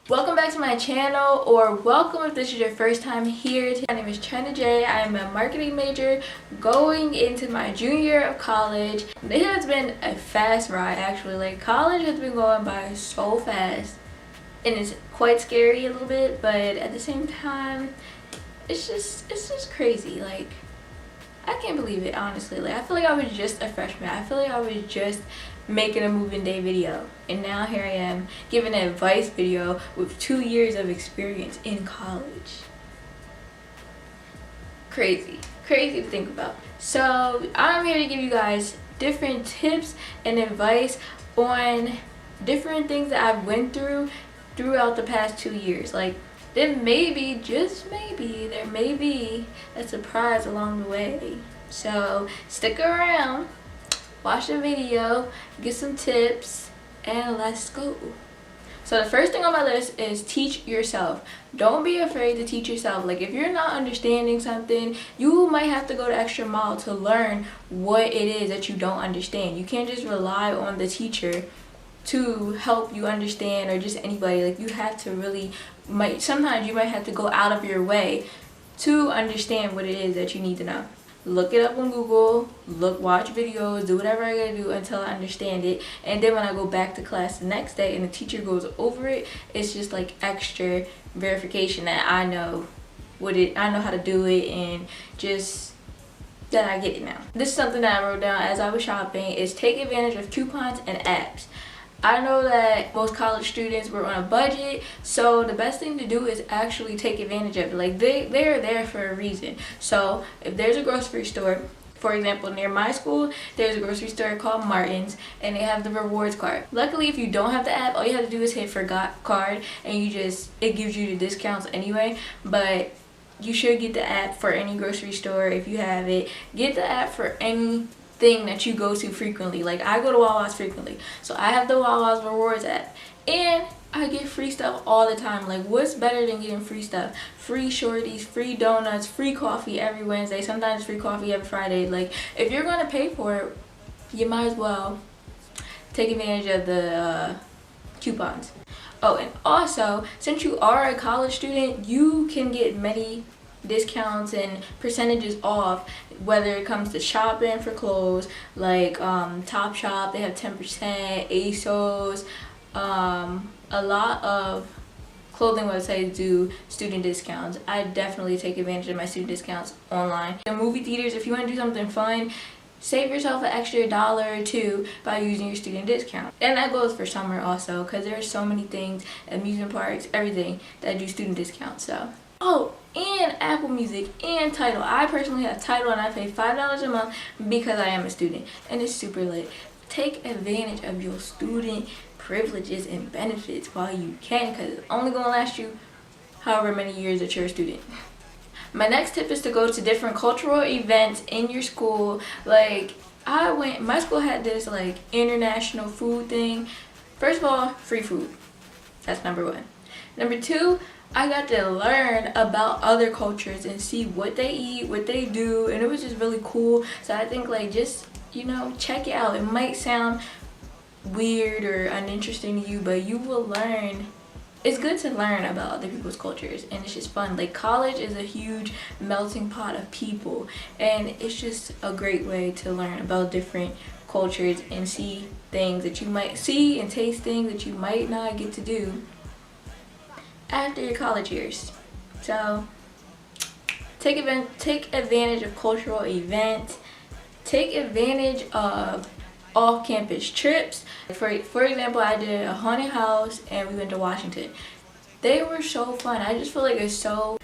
Welcome back to my channel, or welcome if this is your first time here. My name is China J. I am a marketing major going into my junior year of college. It has been a fast ride actually. Like, college has been going by so fast and it's quite scary a little bit, but at the same time it's just crazy. Like, I can't believe it, honestly. Like, I feel like I was just a freshman. I feel like I was just making a moving day video, and now here I am giving an advice video with 2 years of experience in college. Crazy to think about. So I'm here to give you guys different tips and advice on different things that I've went through throughout the past 2 years. Like, then maybe, just maybe, there may be a surprise along the way. So stick around, watch the video, get some tips, and let's go. So the first thing on my list is teach yourself. Don't be afraid to teach yourself. Like, if you're not understanding something, you might have to go the extra mile to learn what it is that you don't understand. You can't just rely on the teacher to help you understand, or just anybody. Like, you have to really, sometimes you might have to go out of your way to understand what it is that you need to know. Look it up on Google, watch videos, do whatever I gotta do until I understand it. And then when I go back to class the next day and the teacher goes over it, it's just like extra verification that I know how to do it, and just that I get it now. This is something that I wrote down as I was shopping, is take advantage of coupons and apps. I know that most college students were on a budget, so the best thing to do is actually take advantage of it. Like, they're there for a reason. So if there's a grocery store, for example, near my school, there's a grocery store called Martin's, and they have the rewards card. Luckily, if you don't have the app, all you have to do is hit forgot card, and it gives you the discounts anyway. But you should get the app for any grocery store if you have it. Get the app for any thing that you go to frequently. Like, I go to Wawa's frequently, so I have the Wawa's rewards app, and I get free stuff all the time. Like, what's better than getting free stuff? Free shorties, free donuts, free coffee every Wednesday, sometimes free coffee every Friday. Like, if you're gonna pay for it, you might as well take advantage of the coupons. Oh, and also, since you are a college student, you can get many discounts and percentages off, whether it comes to shopping for clothes. Like, Topshop, they have 10%, ASOS, a lot of clothing websites do student discounts. I definitely take advantage of my student discounts online. The movie theaters, if you want to do something fun, save yourself an extra $1 or $2 by using your student discount. And that goes for summer also, because there are so many things, amusement parks, everything, that do student discounts. So, oh, and Apple Music and Tidal. I personally have Tidal, and I pay $5 a month because I am a student, and it's super lit. Take advantage of your student privileges and benefits while you can, because it's only going to last you however many years that you're a student. My next tip is to go to different cultural events in your school. Like, my school had this like international food thing. First of all, free food. That's number one. Number two, I got to learn about other cultures and see what they eat, what they do, and it was just really cool. So I think, like, just, check it out. It might sound weird or uninteresting to you, but you will learn. It's good to learn about other people's cultures, and it's just fun. Like, college is a huge melting pot of people, and it's just a great way to learn about different cultures and see things that you might see, and taste things that you might not get to do after your college years. So take advantage of cultural events. Take advantage of off-campus trips. For example, I did a haunted house and we went to Washington. They were so fun. I just feel like it's so.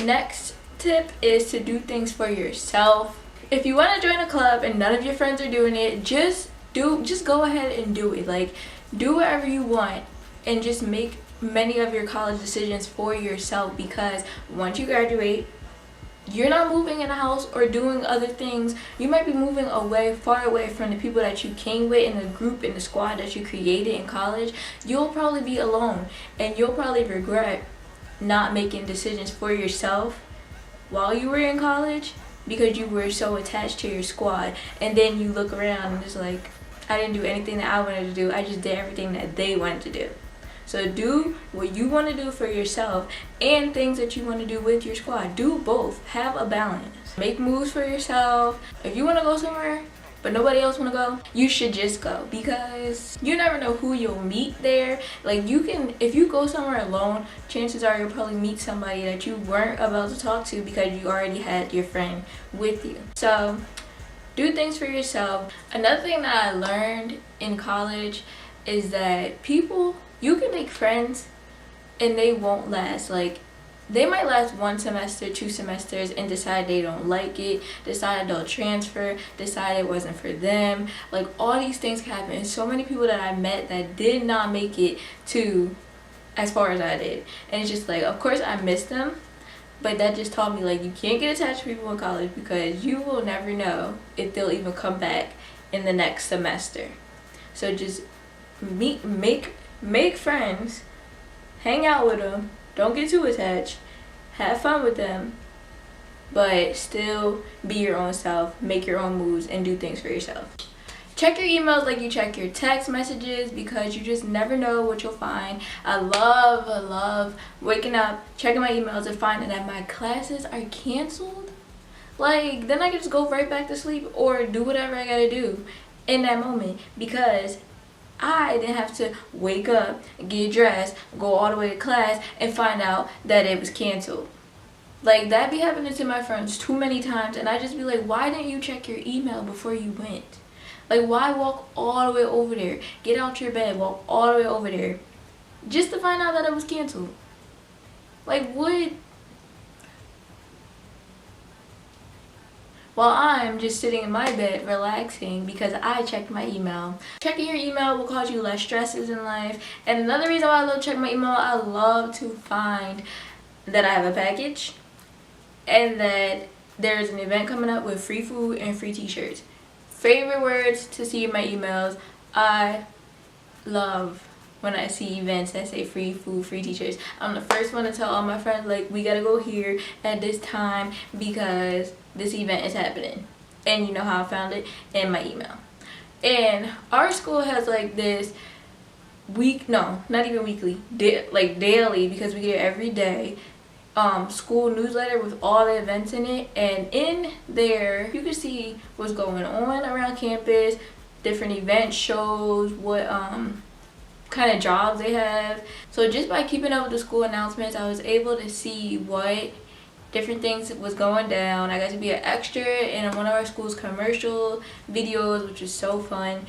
Next tip is to do things for yourself. If you want to join a club and none of your friends are doing it, just go ahead and do it. Like, do whatever you want and just make many of your college decisions for yourself, because once you graduate, you're not moving in a house or doing other things. You might be moving far away from the people that you came with in the group, in the squad that you created in college. You'll probably be alone, and you'll probably regret not making decisions for yourself while you were in college, because you were so attached to your squad. And then you look around and it's like, I didn't do anything that I wanted to do. I just did everything that they wanted to do. So do what you want to do for yourself and things that you want to do with your squad. Do both. Have a balance. Make moves for yourself. If you want to go somewhere but nobody else want to go, you should just go, because you never know who you'll meet there. Like, you can, if you go somewhere alone, chances are you'll probably meet somebody that you weren't about to talk to because you already had your friend with you. So do things for yourself. Another thing that I learned in college is that people, you can make friends and they won't last. Like, they might last 1 semester, 2 semesters, and decide they don't like it, decide they'll transfer, decide it wasn't for them. Like, all these things can happen. And so many people that I met that did not make it to as far as I did. And it's just like, of course I miss them, but that just taught me, like, you can't get attached to people in college because you will never know if they'll even come back in the next semester. So just make friends, hang out with them, don't get too attached, have fun with them, but still be your own self, make your own moves, and do things for yourself. Check your emails like you check your text messages, because you just never know what you'll find. I love waking up, checking my emails, and finding that my classes are canceled. Like, then I can just go right back to sleep or do whatever I gotta do in that moment, because I didn't have to wake up, get dressed, go all the way to class, and find out that it was canceled. Like, that be happening to my friends too many times, and I just be like, why didn't you check your email before you went? Like, why walk all the way over there, get out your bed, walk all the way over there, just to find out that it was canceled? Like, what? While I'm just sitting in my bed relaxing because I checked my email. Checking your email will cause you less stresses in life. And another reason why I love checking my email, I love to find that I have a package and that there's an event coming up with free food and free t-shirts. Favorite words to see in my emails. I love when I see events that say free food, free t-shirts. I'm the first one to tell all my friends, like, we gotta go here at this time because this event is happening. And you know how I found it? In my email. And our school has like this not even weekly, like daily, because we get it every day, school newsletter with all the events in it. And in there you can see what's going on around campus, different event shows, what kind of jobs they have. So just by keeping up with the school announcements, I was able to see what different things was going down. I got to be an extra in one of our school's commercial videos, which is so fun.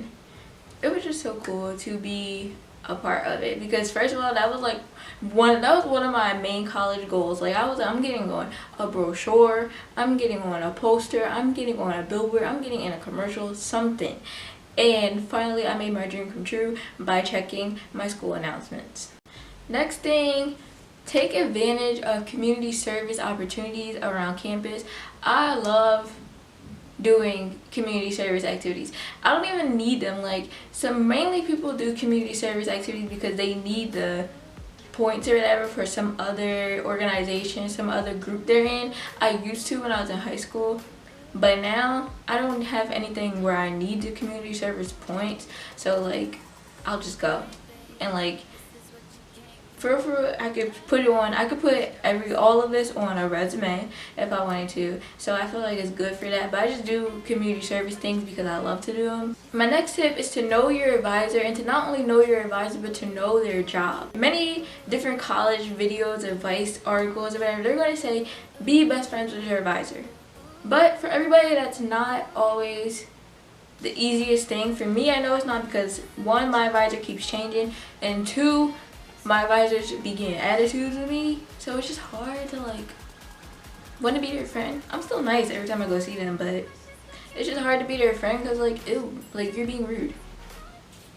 It was just so cool to be a part of it, because first of all, that was one of my main college goals. Like, I'm getting on a brochure, I'm getting on a poster, I'm getting on a billboard, I'm getting in a commercial, something. And finally I made my dream come true by checking my school announcements. Next thing, take advantage of community service opportunities around campus. I love doing community service activities. I don't even need them. Like, mainly people do community service activities because they need the points or whatever for some other organization, some other group they're in. I used to when I was in high school, but now I don't have anything where I need the community service points. So like, I'll just go and like, I could put it on. I could put all of this on a resume if I wanted to. So I feel like it's good for that. But I just do community service things because I love to do them. My next tip is to know your advisor, and to not only know your advisor but to know their job. Many different college videos, advice articles, or whatever, they're going to say be best friends with your advisor. But for everybody, that's not always the easiest thing. For me, I know it's not, because one, my advisor keeps changing, and two, my advisors be getting attitudes with me, so it's just hard to like want to be their friend. I'm still nice every time I go see them, but it's just hard to be their friend because like, ew, like you're being rude.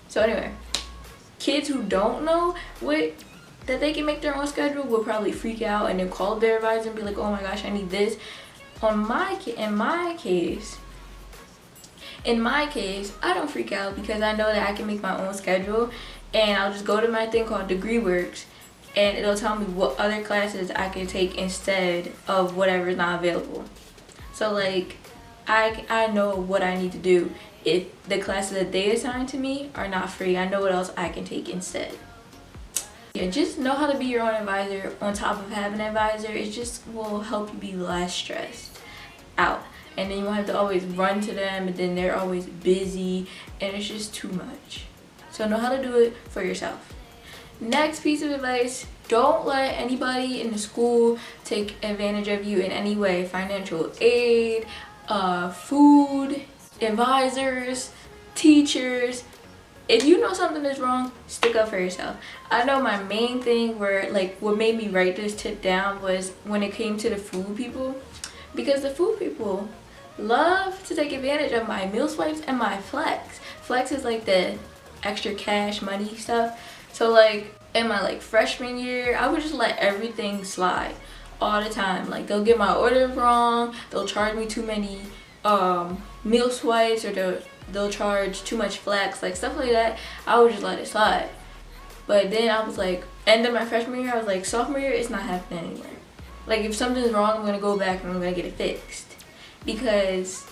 So anyway, kids who don't know that they can make their own schedule will probably freak out and then call their advisor and be like, oh my gosh, I need this. In my case, I don't freak out because I know that I can make my own schedule, and I'll just go to my thing called DegreeWorks, and it'll tell me what other classes I can take instead of whatever is not available. So like, I know what I need to do if the classes that they assign to me are not free. I know what else I can take instead. Yeah, just know how to be your own advisor on top of having an advisor. It just will help you be less stressed out. And then you won't have to always run to them, and then they're always busy, and it's just too much. So know how to do it for yourself. Next piece of advice, don't let anybody in the school take advantage of you in any way. Financial aid, food, advisors, teachers. If you know something is wrong, stick up for yourself. I know my main thing what made me write this tip down was when it came to the food people. Because the food people love to take advantage of my meal swipes and my flex. Flex is like the extra cash money stuff. So like in my like freshman year, I would just let everything slide all the time. Like they'll get my order wrong, they'll charge me too many meal swipes, or they'll charge too much flex, like stuff like that. I would just let it slide. But then I was like, end of my freshman year, I was like, sophomore year, it's not happening anymore. Like if something's wrong, I'm gonna go back and I'm gonna get it fixed. Because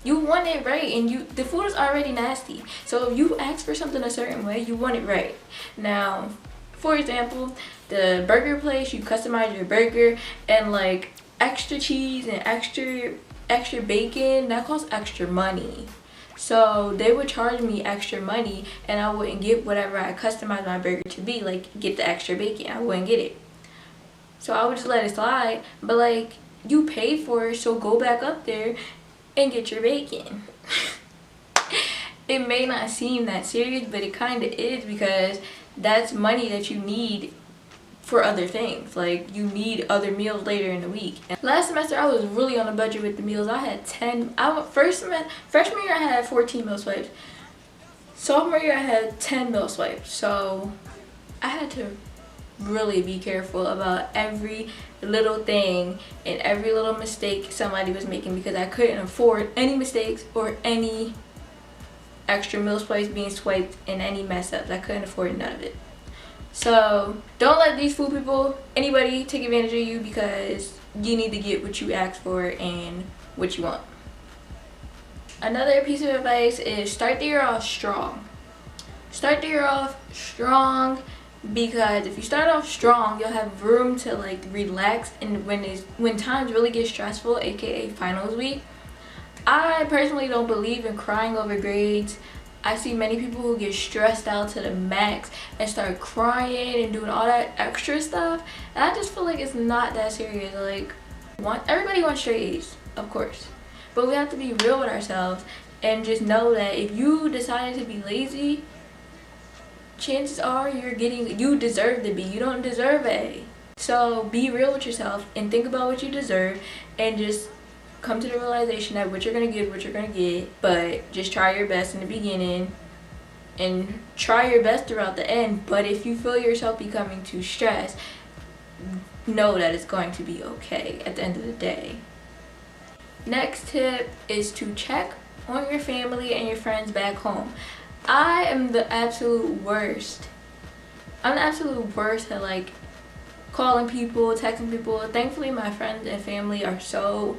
you want it right, and the food is already nasty. So if you ask for something a certain way, you want it right. Now, for example, the burger place, you customize your burger, and like extra cheese and extra bacon, that costs extra money. So they would charge me extra money, and I wouldn't get whatever I customized my burger to be, like get the extra bacon. I wouldn't get it. So I would just let it slide. But like, you paid for it, so go back up there and get your bacon. It may not seem that serious, but it kind of is, because that's money that you need for other things. Like you need other meals later in the week. And last semester I was really on a budget with the meals. I had freshman year I had 14 meal swipes. Sophomore year I had 10 meal swipes. So I had to really be careful about every little thing and every little mistake somebody was making, because I couldn't afford any mistakes or any extra meal swipes being swiped and any mess ups. I couldn't afford none of it. So don't let these food people, anybody, take advantage of you, because you need to get what you asked for and what you want. Another piece of advice is start the year off strong. Start the year off strong, because if you start off strong, you'll have room to like relax, and when times really get stressful, aka finals week. I personally don't believe in crying over grades. I see many people who get stressed out to the max and start crying and doing all that extra stuff, and I just feel like it's not that serious. Like, everybody wants straight A's, of course, but we have to be real with ourselves and just know that if you decided to be lazy, chances are you deserve the B. You don't deserve A. So be real with yourself and think about what you deserve, and just come to the realization that what you're gonna get, but just try your best in the beginning and try your best throughout the end. But if you feel yourself becoming too stressed, know that it's going to be okay at the end of the day. Next tip is to check on your family and your friends back home. I am the absolute worst. I'm the absolute worst at like calling people, texting people. Thankfully my friends and family are so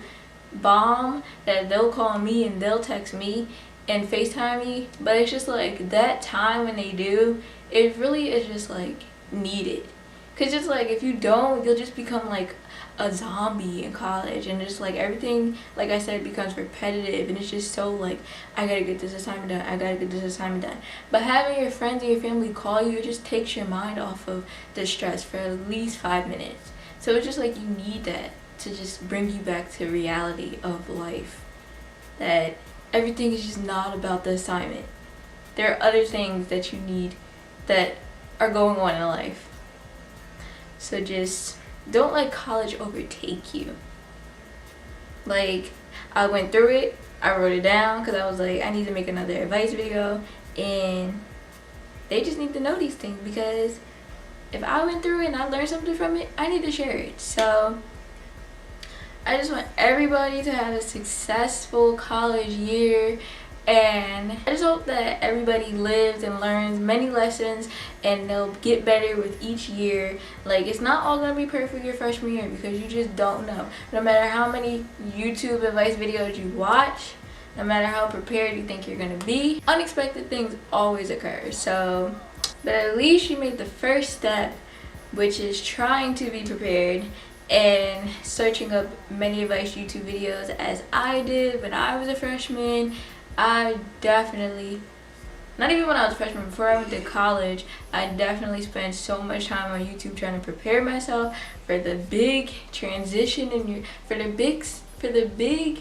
bomb that they'll call me and they'll text me and FaceTime me, but it's just like that time when they do, it really is just like needed. Cause just like if you don't, you'll just become like a zombie in college, and just like everything, like I said, becomes repetitive, and it's just so like, I gotta get this assignment done, I gotta get this assignment done. But having your friends and your family call you, it just takes your mind off of the stress for at least 5 minutes. So it's just like you need that to just bring you back to reality of life, that everything is just not about the assignment. There are other things that you need that are going on in life. So just don't let college overtake you. Like, I went through it, I wrote it down because I was like, I need to make another advice video, and they just need to know these things, because if I went through it and I learned something from it, I need to share it. So I just want everybody to have a successful college year, and I just hope that everybody lives and learns many lessons, and they'll get better with each year. Like, it's not all gonna be perfect your freshman year, because you just don't know. No matter how many YouTube advice videos you watch, no matter how prepared you think you're gonna be, unexpected things always occur. So But at least you made the first step, which is trying to be prepared and searching up many advice YouTube videos as I did when I was a freshman. I definitely, not even when I was a freshman, before I went to college, I definitely spent so much time on YouTube trying to prepare myself for the big transition in your, for the big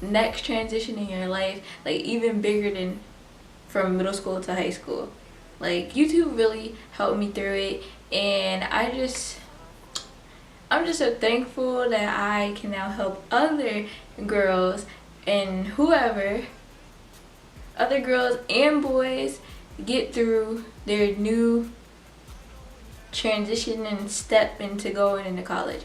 next transition in your life, like even bigger than from middle school to high school. Like YouTube really helped me through it, and I'm just so thankful that I can now help other girls and whoever, other girls and boys, get through their new transition and step into going into college.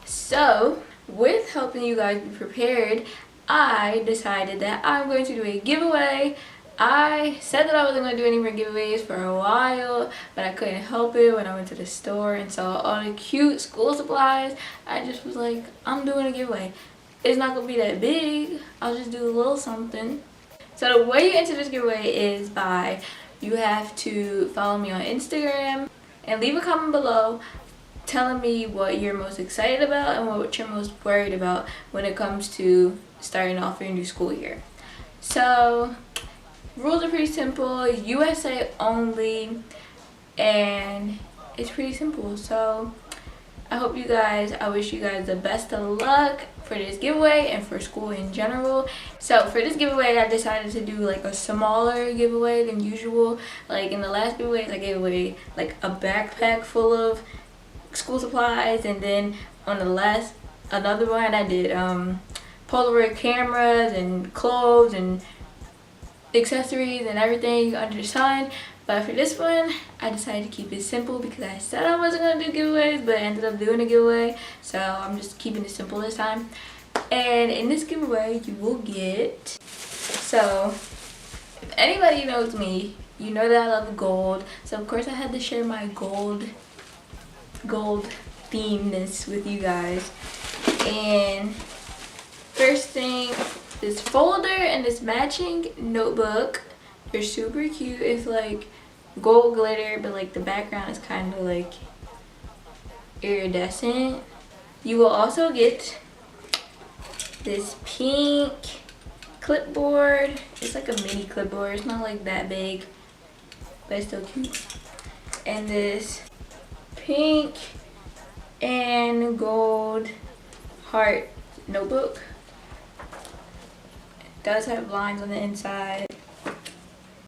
So with helping you guys be prepared, I decided that I'm going to do a giveaway. I said that I wasn't going to do any more giveaways for a while, but I couldn't help it when I went to the store and saw all the cute school supplies. I just was like, I'm doing a giveaway. It's not going to be that big. I'll just do a little something. So the way you enter this giveaway is you have to follow me on Instagram and leave a comment below telling me what you're most excited about and what you're most worried about when it comes to starting off your new school year. So rules are pretty simple, USA only, and it's pretty simple. So I wish you guys the best of luck for this giveaway and for school in general. So for this giveaway, I decided to do like a smaller giveaway than usual. Like in the last giveaways, I gave away like a backpack full of school supplies, and then on another one I did Polaroid cameras and clothes and accessories and everything under the sun. But for this one, I decided to keep it simple because I said I wasn't going to do giveaways, but I ended up doing a giveaway. So I'm just keeping it simple this time. And in this giveaway, you will get, so if anybody knows me, you know that I love gold. So of course I had to share my gold themeness with you guys. And first thing, this folder and this matching notebook. They're super cute. It's like gold glitter, but like the background is kind of like iridescent. You will also get this pink clipboard. It's like a mini clipboard. It's not like that big, but it's still cute. And this pink and gold heart notebook. It does have lines on the inside.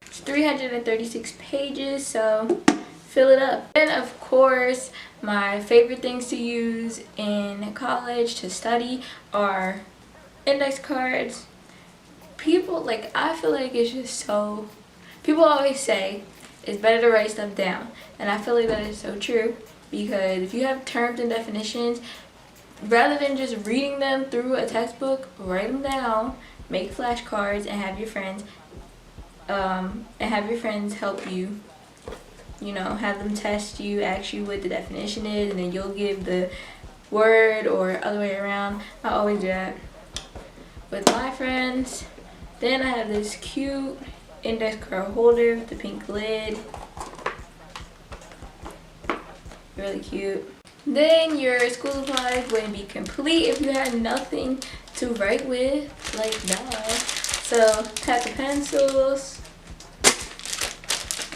It's 336 pages, so fill it up. And of course, my favorite things to use in college to study are index cards. I feel like it's just so, people always say it's better to write stuff down, and I feel like that is so true, because if you have terms and definitions, rather than just reading them through a textbook, write them down, make flashcards, and have your friends help you, have them test you, ask you what the definition is, and then you'll give the word, or other way around. I always do that with my friends. Then I have this cute index card holder with the pink lid. Really cute. Then your school supplies wouldn't be complete if you had nothing to write with, like that. So, pack of pencils.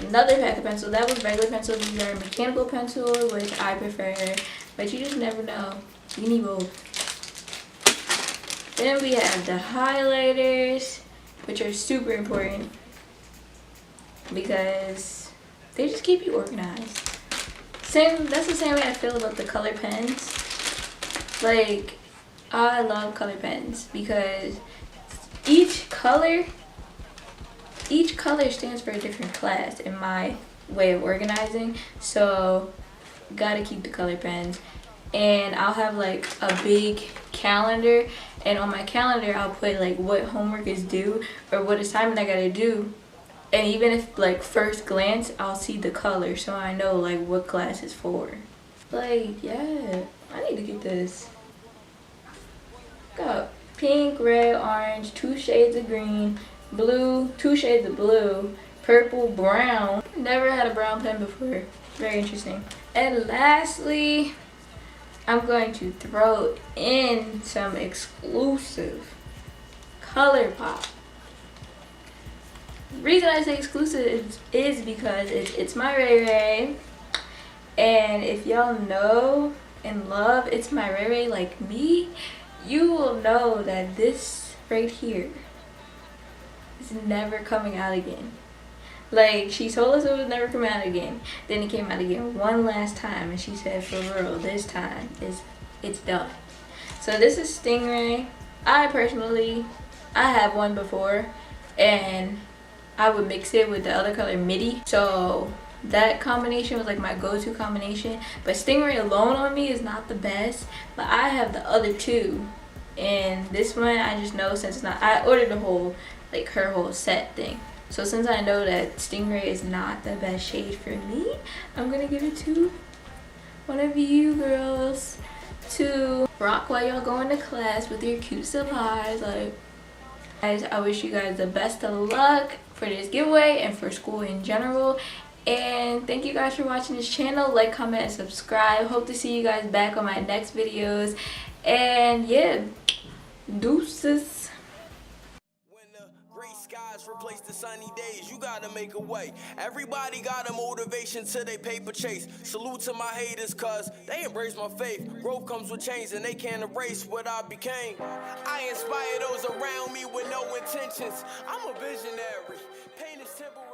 Another pack of pencils. That was regular pencils. These are mechanical pencils, which I prefer, but you just never know. You need both. Then we have the highlighters, which are super important because they just keep you organized. That's the same way I feel about the color pens. Like, I love color pens because each color stands for a different class in my way of organizing. So gotta keep the color pens. And I'll have like a big calendar, and on my calendar I'll put like what homework is due or what assignment I gotta do. And even if like first glance I'll see the color, so I know like what class is for. Like, yeah, I need to get this. Got pink, red, orange, 2 shades of green, blue, 2 shades of blue, purple brown. Never had a brown pen before. Very interesting. And lastly, I'm going to throw in some exclusive ColourPop. The reason I say exclusive is because it's my Ray Ray. And if y'all know and love It's My Ray Ray like me, you will know that this right here is never coming out again. Like, she told us it was never coming out again. Then it came out again one last time, and she said, for real, this time it's done. So this is Stingray. I have one before, and I would mix it with the other color Midi. So that combination was like my go-to combination. But Stingray alone on me is not the best. But I have the other two, and this one I just know, since it's not, I ordered the whole, like, her whole set thing. So since I know that Stingray is not the best shade for me, I'm gonna give it to one of you girls to rock while y'all going to class with your cute supplies. Like, guys, I wish you guys the best of luck for this giveaway and for school in general. And thank you guys for watching this channel. Like, comment, and subscribe. Hope to see you guys back on my next videos. And yeah, deuces. Replace the sunny days, you gotta make a way. Everybody got a motivation to they paper chase. Salute to my haters, cause they embrace my faith. Growth comes with change and they can't erase what I became. I inspire those around me with no intentions. I'm a visionary. Pain is temporary.